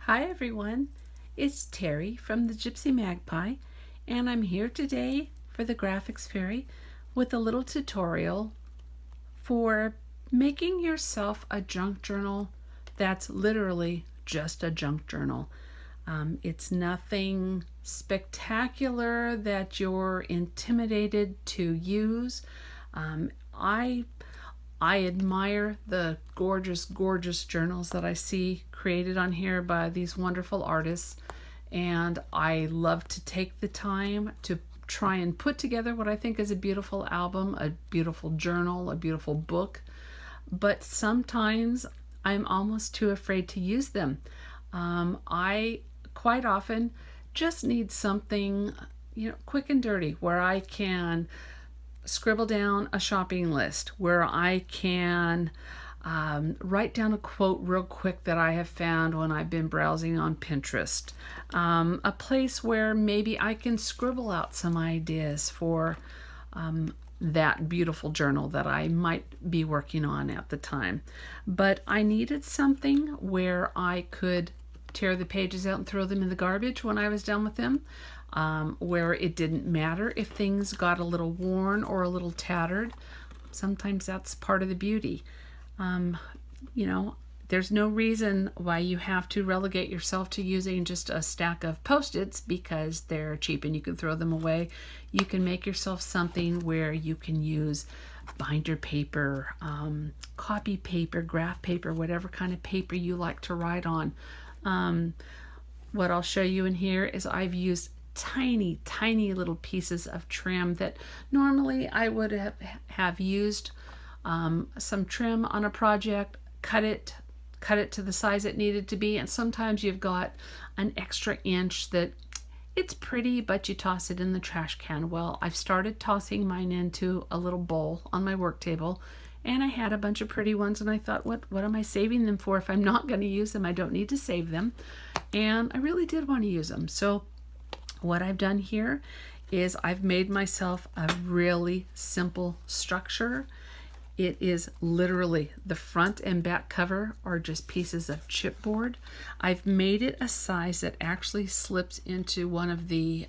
Hi everyone, it's Terry from the Gypsy Magpie, and I'm here today for the Graphics Fairy with a little tutorial for making yourself a junk journal that's literally just a junk journal. It's nothing spectacular that you're intimidated to use. Um, I I admire the gorgeous, gorgeous journals that I see created on here by these wonderful artists. And I love to take the time to try and put together what I think is a beautiful album, a beautiful journal, a beautiful book. But sometimes I'm almost too afraid to use them. I quite often just need something, quick and dirty where I can scribble down a shopping list, where I can write down a quote real quick that I have found when I've been browsing on Pinterest. A place where maybe I can scribble out some ideas for that beautiful journal that I might be working on at the time. But I needed something where I could tear the pages out and throw them in the garbage when I was done with them. Where it didn't matter if things got a little worn or a little tattered. Sometimes that's part of the beauty. Um, there's no reason why you have to relegate yourself to using just a stack of Post-its because they're cheap and you can throw them away. You can make yourself something where you can use binder paper, copy paper, graph paper, whatever kind of paper you like to write on. What I'll show you in here is I've used tiny little pieces of trim that normally I would have used some trim on a project, cut it to the size it needed to be, and sometimes you've got an extra inch that it's pretty but you toss it in the trash can. Well, I've started tossing mine into a little bowl on my work table, and I had a bunch of pretty ones, and I thought, what am I saving them for? If I'm not going to use them, I don't need to save them. And I really did want to use them. So what I've done here is I've made myself a really simple structure. It is literally the front and back cover are just pieces of chipboard. I've made it a size that actually slips into one of the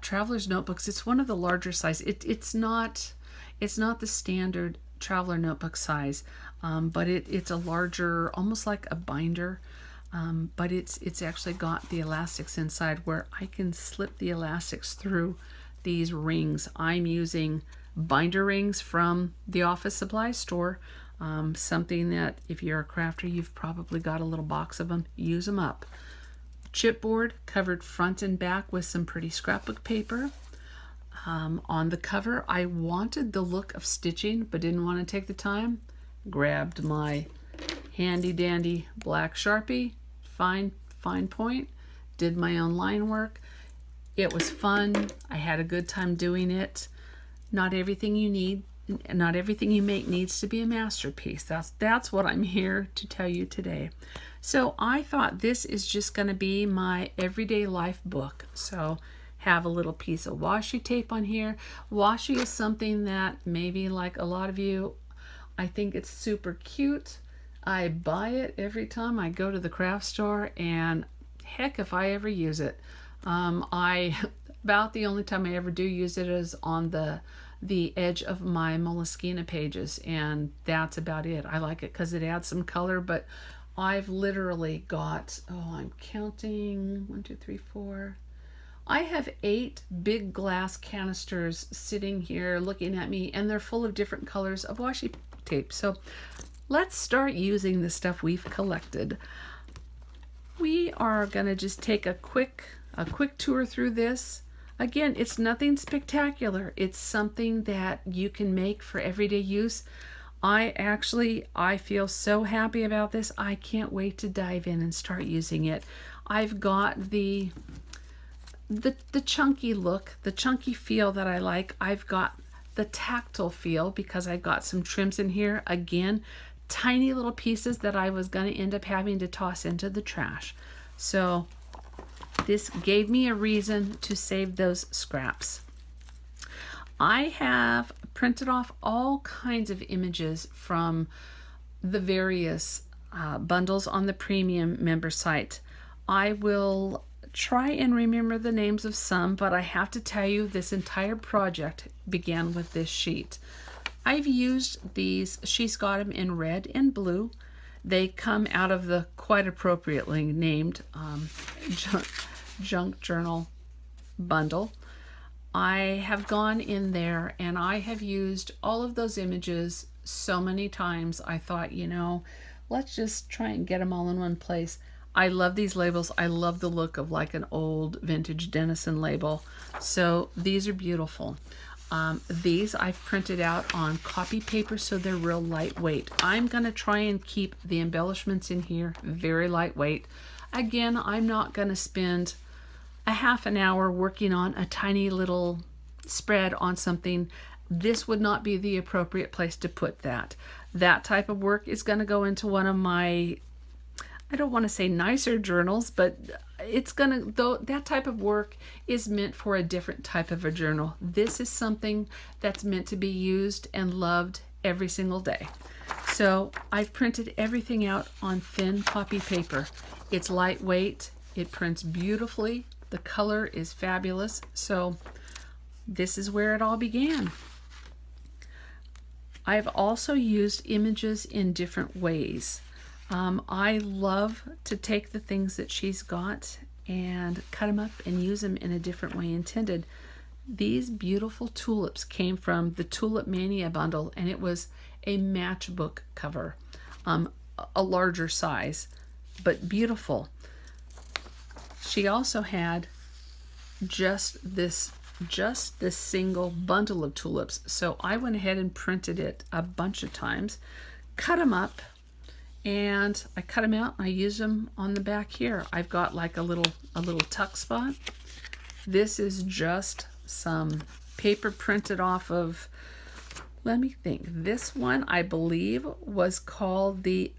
traveler's notebooks. It's one of the larger size. It's not the standard traveler notebook size, but it's a larger, almost like a binder. But it's actually got the elastics inside where I can slip the elastics through these rings. I'm using binder rings from the office supply store, something that if you're a crafter, you've probably got a little box of them. Use them up. Chipboard covered front and back with some pretty scrapbook paper. On the cover, I wanted the look of stitching but didn't want to take the time. Grabbed my handy dandy black Sharpie, fine point, did my own line work. It was fun. I had a good time doing it. Not everything you make needs to be a masterpiece. That's what I'm here to tell you today. So I thought this is just going to be my everyday life book. So have a little piece of washi tape on here. Washi is something that maybe like a lot of you, I think it's super cute. I buy it every time I go to the craft store, and heck if I ever use it. About the only time I ever do use it is on the edge of my Moleskine pages, and that's about it. I like it because it adds some color, but I've literally got, I'm counting, 1, 2, 3, 4. I have 8 big glass canisters sitting here looking at me, and they're full of different colors of washi tape. So let's start using the stuff we've collected. We are going to just take a quick tour through this. Again, it's nothing spectacular. It's something that you can make for everyday use. I feel so happy about this. I can't wait to dive in and start using it. I've got the chunky look, the chunky feel that I like. I've got the tactile feel because I've got some trims in here. Again, tiny little pieces that I was going to end up having to toss into the trash. So this gave me a reason to save those scraps. I have printed off all kinds of images from the various bundles on the premium member site. I will try and remember the names of some, but I have to tell you, this entire project began with this sheet. I've used these. She's got them in red and blue. They come out of the quite appropriately named junk journal bundle. I have gone in there and I have used all of those images so many times. I thought, let's just try and get them all in one place. I love these labels. I love the look of like an old vintage Denison label. So these are beautiful. These I've printed out on copy paper, so they're real lightweight. I'm going to try and keep the embellishments in here very lightweight. Again, I'm not going to spend a half an hour working on a tiny little spread on something. This would not be the appropriate place to put that. That type of work is going to go into one of my, I don't want to say nicer journals, but it's going to, though, that type of work is meant for a different type of a journal. This is something that's meant to be used and loved every single day. So I've printed everything out on thin copy paper. It's lightweight. It prints beautifully. The color is fabulous. So this is where it all began. I've also used images in different ways. I love to take the things that she's got and cut them up and use them in a different way intended. These beautiful tulips came from the Tulip Mania bundle, and it was a matchbook cover, a larger size, but beautiful. She also had just this single bundle of tulips, so I went ahead and printed it a bunch of times, cut them up, and I cut them out and I use them on the back here. I've got like a little tuck spot. This is just some paper printed off of, let me think, this one I believe was called the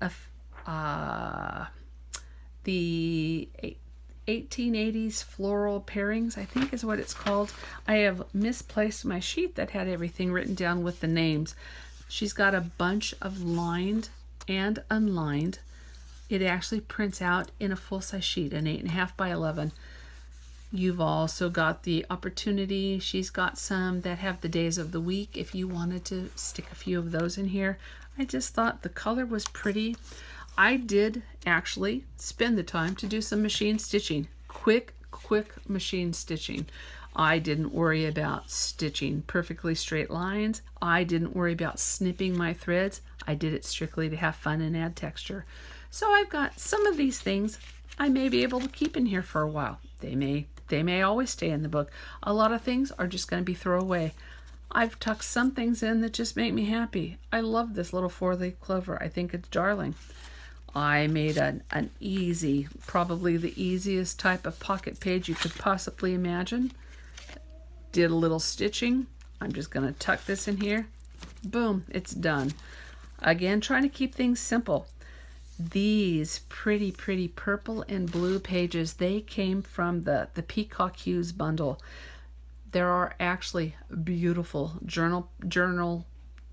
1880s floral pairings, I think is what it's called. I have misplaced my sheet that had everything written down with the names. She's got a bunch of lined and unlined. It actually prints out in a full-size sheet, an 8.5 by 11. You've also got the opportunity, she's got some that have the days of the week if you wanted to stick a few of those in here. I just thought the color was pretty. I did actually spend the time to do some machine stitching. Quick machine stitching. I didn't worry about stitching perfectly straight lines. I didn't worry about snipping my threads. I did it strictly to have fun and add texture. So I've got some of these things I may be able to keep in here for a while. They may always stay in the book. A lot of things are just going to be throwaway. I've tucked some things in that just make me happy. I love this little 4-leaf clover. I think it's darling. I made an easy, probably the easiest type of pocket page you could possibly imagine. Did a little stitching. I'm just going to tuck this in here. Boom, it's done. Again, trying to keep things simple. These pretty purple and blue pages, they came from the Peacock Hues bundle. There are actually beautiful journal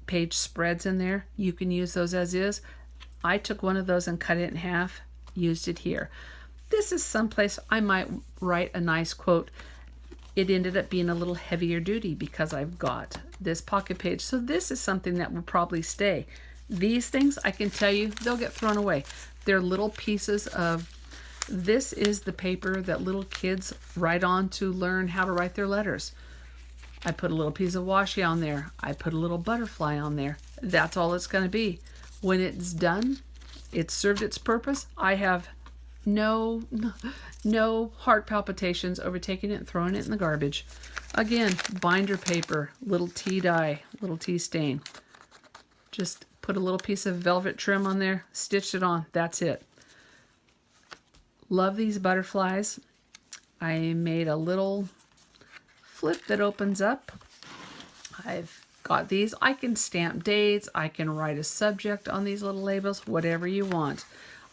page spreads in there. You can use those as is. I took one of those and cut it in half, used it here. This is someplace I might write a nice quote. It ended up being a little heavier duty because I've got this pocket page. So this is something that will probably stay. These things, I can tell you, they'll get thrown away. They're little pieces of, this is the paper that little kids write on to learn how to write their letters. I put a little piece of washi on there. I put a little butterfly on there. That's all it's going to be. When it's done, it's served its purpose. I have no heart palpitations over taking it and throwing it in the garbage. Again, binder paper, little tea dye, little tea stain. Just put a little piece of velvet trim on there, stitched it on. That's it. Love these butterflies. I made a little flip that opens up. I've got these. I can stamp dates. I can write a subject on these little labels, whatever you want.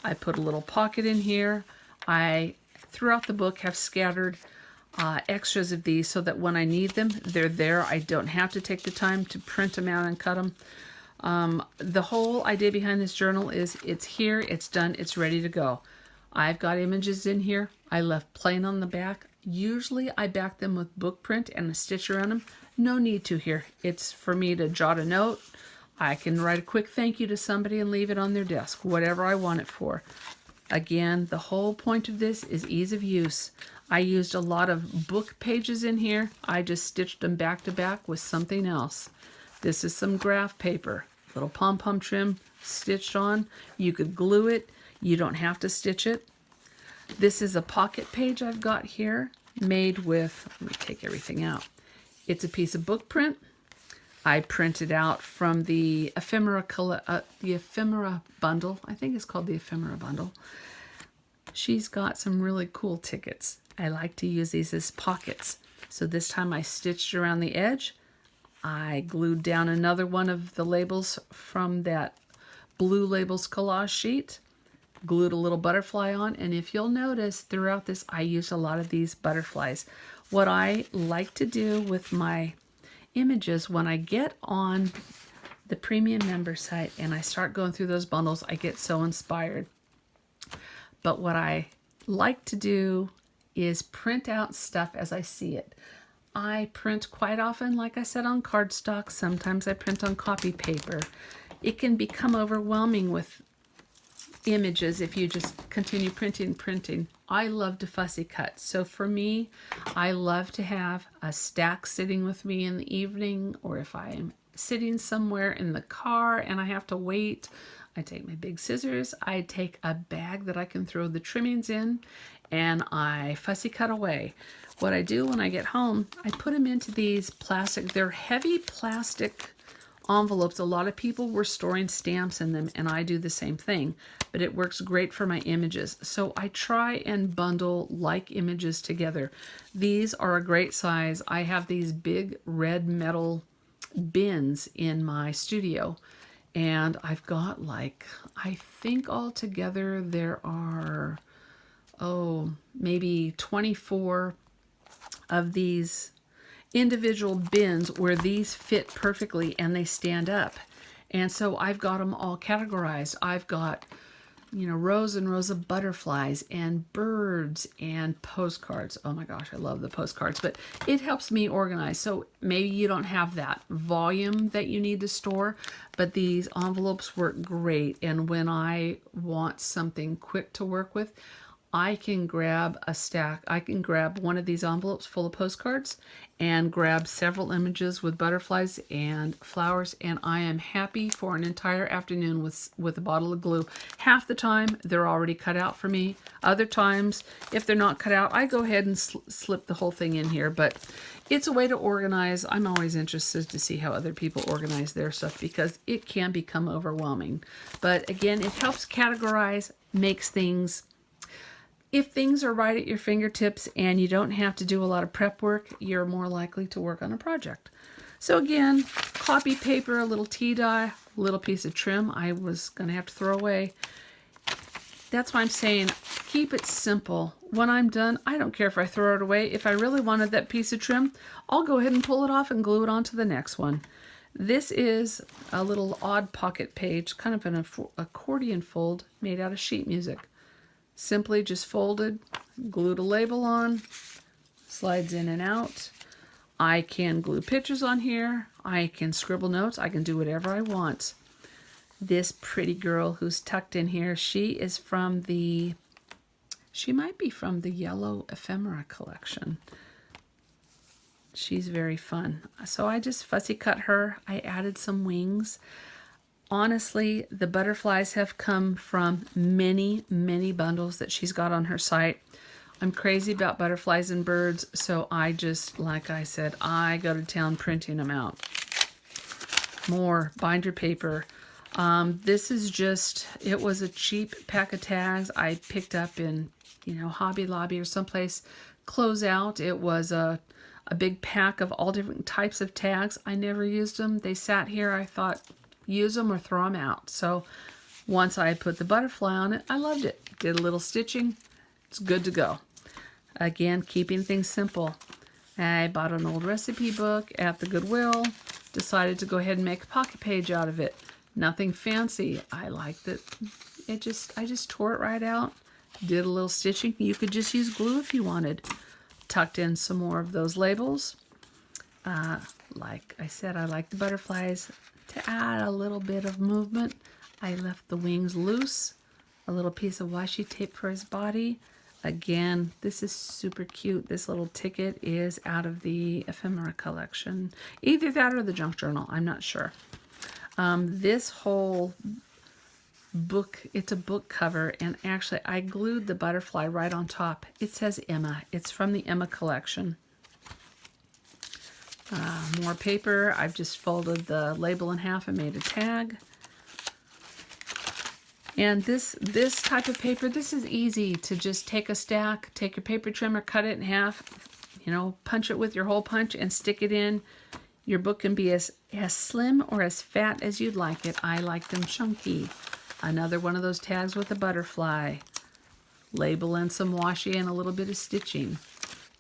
I put a little pocket in here. I, throughout the book, have scattered extras of these so that when I need them, they're there. I don't have to take the time to print them out and cut them. The whole idea behind this journal is it's here, it's done, it's ready to go. I've got images in here. I left plain on the back. Usually I back them with book print and a stitch around them. No need to here. It's for me to jot a note. I can write a quick thank you to somebody and leave it on their desk, whatever I want it for. Again, the whole point of this is ease of use. I used a lot of book pages in here. I just stitched them back to back with something else. This is some graph paper, little pom-pom trim stitched on. You could glue it. You don't have to stitch it. This is a pocket page I've got here made with, let me take everything out. It's a piece of book print. I printed out from the ephemera bundle. I think it's called the ephemera bundle. She's got some really cool tickets. I like to use these as pockets. So this time I stitched around the edge. I glued down another one of the labels from that blue labels collage sheet. Glued a little butterfly on, and if you'll notice throughout this I use a lot of these butterflies. What I like to do with my images when I get on the premium member site and I start going through those bundles, I get so inspired. But what I like to do is print out stuff as I see it. I print quite often, like I said, on cardstock. Sometimes I print on copy paper. It can become overwhelming with images if you just continue printing. I love to fussy cut. So for me, I love to have a stack sitting with me in the evening, or if I'm sitting somewhere in the car and I have to wait, I take my big scissors, I take a bag that I can throw the trimmings in, and I fussy cut away. What I do when I get home, I put them into these plastic, they're heavy plastic envelopes. A lot of people were storing stamps in them, and I do the same thing, but it works great for my images. So I try and bundle like images together. These are a great size. I have these big red metal bins in my studio, and I've got like, I think altogether there are, maybe 24 of these individual bins where these fit perfectly and they stand up. And so I've got them all categorized. I've got, rows and rows of butterflies and birds and postcards. Oh my gosh, I love the postcards, but it helps me organize. So maybe you don't have that volume that you need to store, but these envelopes work great. And when I want something quick to work with, I can grab a stack. I can grab one of these envelopes full of postcards and grab several images with butterflies and flowers, and I am happy for an entire afternoon with a bottle of glue. Half the time, they're already cut out for me. Other times, if they're not cut out, I go ahead and slip the whole thing in here, but it's a way to organize. I'm always interested to see how other people organize their stuff because it can become overwhelming. But again, it helps categorize, makes things... If things are right at your fingertips and you don't have to do a lot of prep work, you're more likely to work on a project. So again, copy paper, a little tea dye, a little piece of trim I was going to have to throw away. That's why I'm saying keep it simple. When I'm done, I don't care if I throw it away. If I really wanted that piece of trim, I'll go ahead and pull it off and glue it onto the next one. This is a little odd pocket page, kind of an accordion fold made out of sheet music. Simply just folded, glued a label on, slides in and out. I can glue pictures on here. I can scribble notes. I can do whatever I want. This pretty girl who's tucked in here, she might be from the Yellow Ephemera collection. She's very fun. So I just fussy cut her. I added some wings. Honestly, the butterflies have come from many, many bundles that she's got on her site. I'm crazy about butterflies and birds, so I just, like I said, I go to town printing them out. More binder paper. This is just, it was a cheap pack of tags I picked up in, Hobby Lobby or someplace. Close out. It was a big pack of all different types of tags. I never used them. They sat here. I thought, use them or throw them out. So once I put the butterfly on it, I loved it. Did a little stitching. It's good to go. Again, keeping things simple. I bought an old recipe book at the Goodwill. decided to go ahead and make a pocket page out of it. Nothing fancy. I liked it. I just tore it right out, did a little stitching. You could just use glue if you wanted. Tucked in some more of those labels. Like I said, I like the butterflies. To add a little bit of movement, I left the wings loose. A little piece of washi tape for his body. Again, this is super cute. This little ticket is out of the ephemera collection. Either that or the junk journal, I'm not sure. This whole book, it's a book cover, and actually I glued the butterfly right on top. It says Emma. It's from the Emma collection. More paper. I've just folded the label in half and made a tag. And this type of paper, this is easy to just take a stack, take your paper trimmer, cut it in half, you know, punch it with your hole punch and stick it in. Your book can be as slim or as fat as you'd like it. I like them chunky. Another one of those tags with a butterfly. Label and some washi and a little bit of stitching.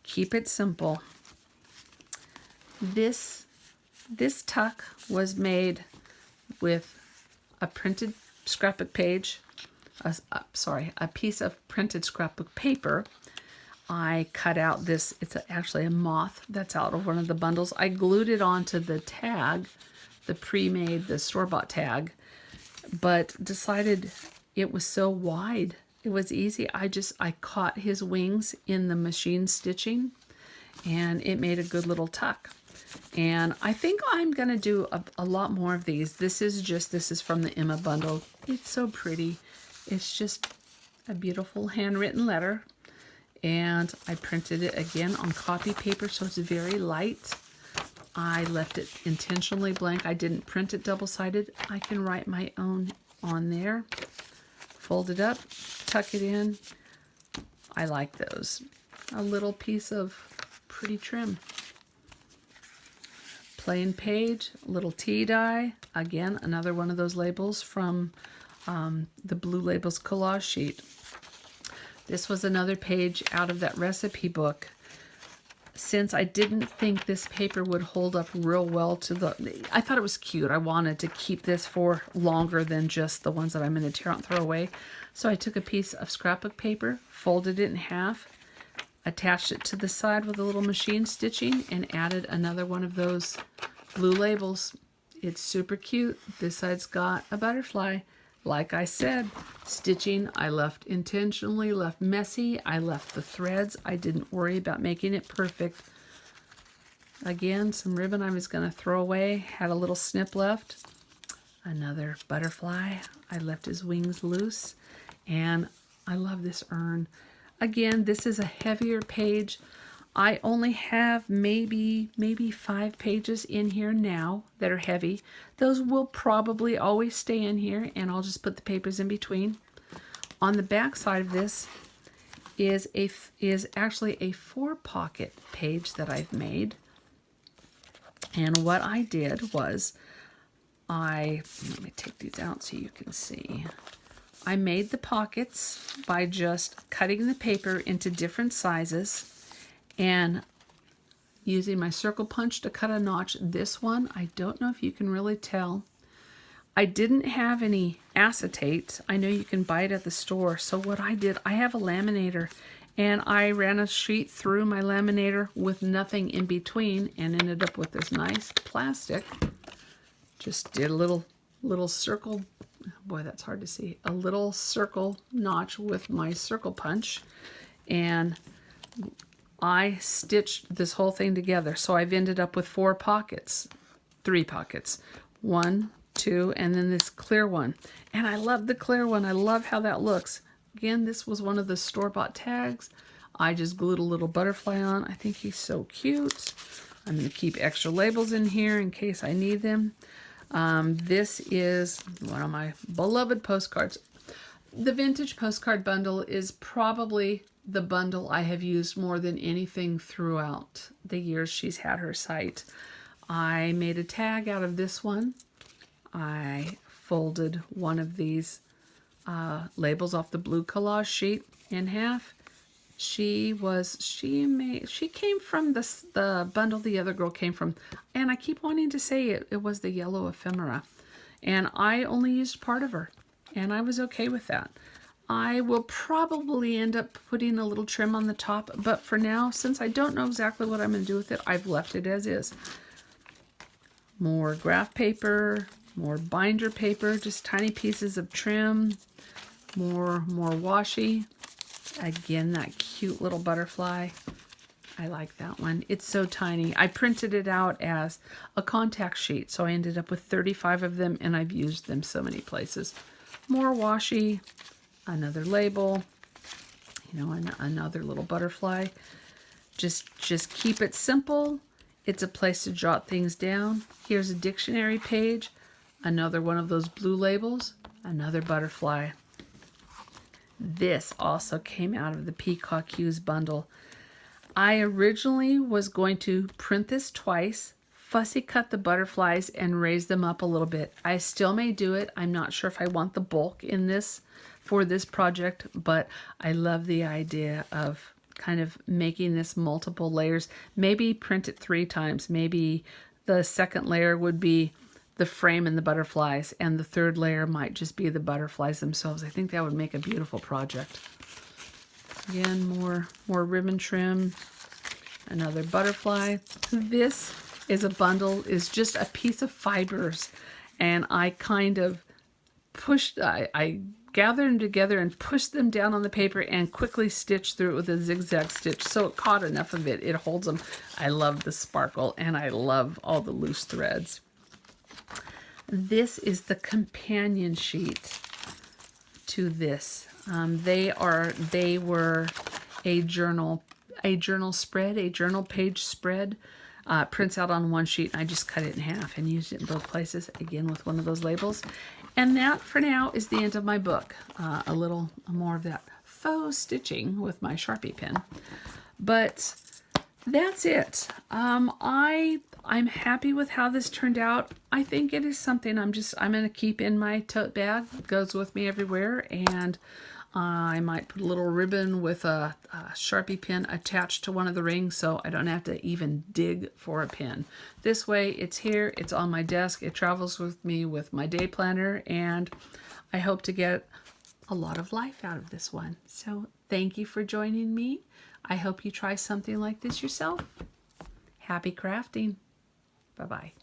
Keep it simple. This tuck was made with a printed scrapbook page, a piece of printed scrapbook paper. I cut out this, it's actually a moth that's out of one of the bundles. I glued it onto the tag, the pre-made, the store-bought tag, but decided it was so wide. It was easy. I caught his wings in the machine stitching, and it made a good little tuck. And I think I'm going to do a lot more of these. This is from the Emma bundle. It's so pretty. It's just a beautiful handwritten letter. And I printed it again on copy paper, so it's very light. I left it intentionally blank. I didn't print it double-sided. I can write my own on there. Fold it up, tuck it in. I like those. A little piece of pretty trim. Plain page, little tea dye. Again, another one of those labels from the Blue Labels collage sheet. This was another page out of that recipe book. Since I didn't think this paper would hold up real well I thought it was cute. I wanted to keep this for longer than just the ones that I'm going to tear out and throw away. So I took a piece of scrapbook paper, folded it in half, attached it to the side with a little machine stitching, and added another one of those blue labels. It's super cute. This side's got a butterfly. Like I said, stitching I left intentionally, left messy. I left the threads. I didn't worry about making it perfect. Again, some ribbon I was going to throw away. Had a little snip left. Another butterfly. I left his wings loose. And I love this urn. Again, this is a heavier page. I only have maybe 5 pages in here now that are heavy. Those will probably always stay in here, and I'll just put the papers in between. On the back side of this is actually a 4-pocket page that I've made. And what I did was let me take these out so you can see. I made the pockets by just cutting the paper into different sizes and using my circle punch to cut a notch. This one, I don't know if you can really tell. I didn't have any acetate. I know you can buy it at the store. So what I did, I have a laminator, and I ran a sheet through my laminator with nothing in between and ended up with this nice plastic. Just did a little circle. Boy, that's hard to see. A little circle notch with my circle punch, and I stitched this whole thing together. So I've ended up with 4 pockets, 3 pockets, 1, 2, and then this clear one. And I love the clear one. I love how that looks. Again, this was one of the store-bought tags. I just glued a little butterfly on. I think he's so cute. I'm going to keep extra labels in here in case I need them. This is one of my beloved postcards. The vintage postcard bundle is probably the bundle I have used more than anything throughout the years she's had her site. I made a tag out of this one. I folded one of these labels off the blue collage sheet in half, She came from the bundle the other girl came from, and I keep wanting to say it was the yellow ephemera, and I only used part of her, and I was okay with that. I will probably end up putting a little trim on the top, but for now, since I don't know exactly what I'm going to do with it, I've left it as is. More graph paper, more binder paper, just tiny pieces of trim, more washi. Again, that cute little butterfly. I like that one. It's so tiny. I printed it out as a contact sheet, so I ended up with 35 of them, and I've used them so many places. More washi, another label, another little butterfly. Just keep it simple. It's a place to jot things down. Here's a dictionary page, another one of those blue labels, another butterfly. This also came out of the Peacock Hues bundle. I originally was going to print this twice, fussy cut the butterflies, and raise them up a little bit. I still may do it. I'm not sure if I want the bulk in this for this project, but I love the idea of kind of making this multiple layers. Maybe print it 3 times. Maybe the second layer would be the frame and the butterflies, and the third layer might just be the butterflies themselves. I think that would make a beautiful project. Again, more ribbon trim, another butterfly. This is a bundle, is just a piece of fibers, and I kind of pushed, I gathered them together and pushed them down on the paper and quickly stitched through it with a zigzag stitch, so it caught enough of it. It holds them. I love the sparkle, and I love all the loose threads. This is the companion sheet to this. They were a journal spread, a journal page spread. Prints out on one sheet, and I just cut it in half and used it in both places, again with one of those labels. And that, for now, is the end of my book. A little more of that faux stitching with my Sharpie pen. But that's it. I'm happy with how this turned out. I think it is something I'm going to keep in my tote bag. It goes with me everywhere, and I might put a little ribbon with a Sharpie pin attached to one of the rings, so I don't have to even dig for a pin. This way, it's here, it's on my desk, it travels with me with my day planner, and I hope to get a lot of life out of this one. So thank you for joining me. I hope you try something like this yourself. Happy crafting. Bye-bye.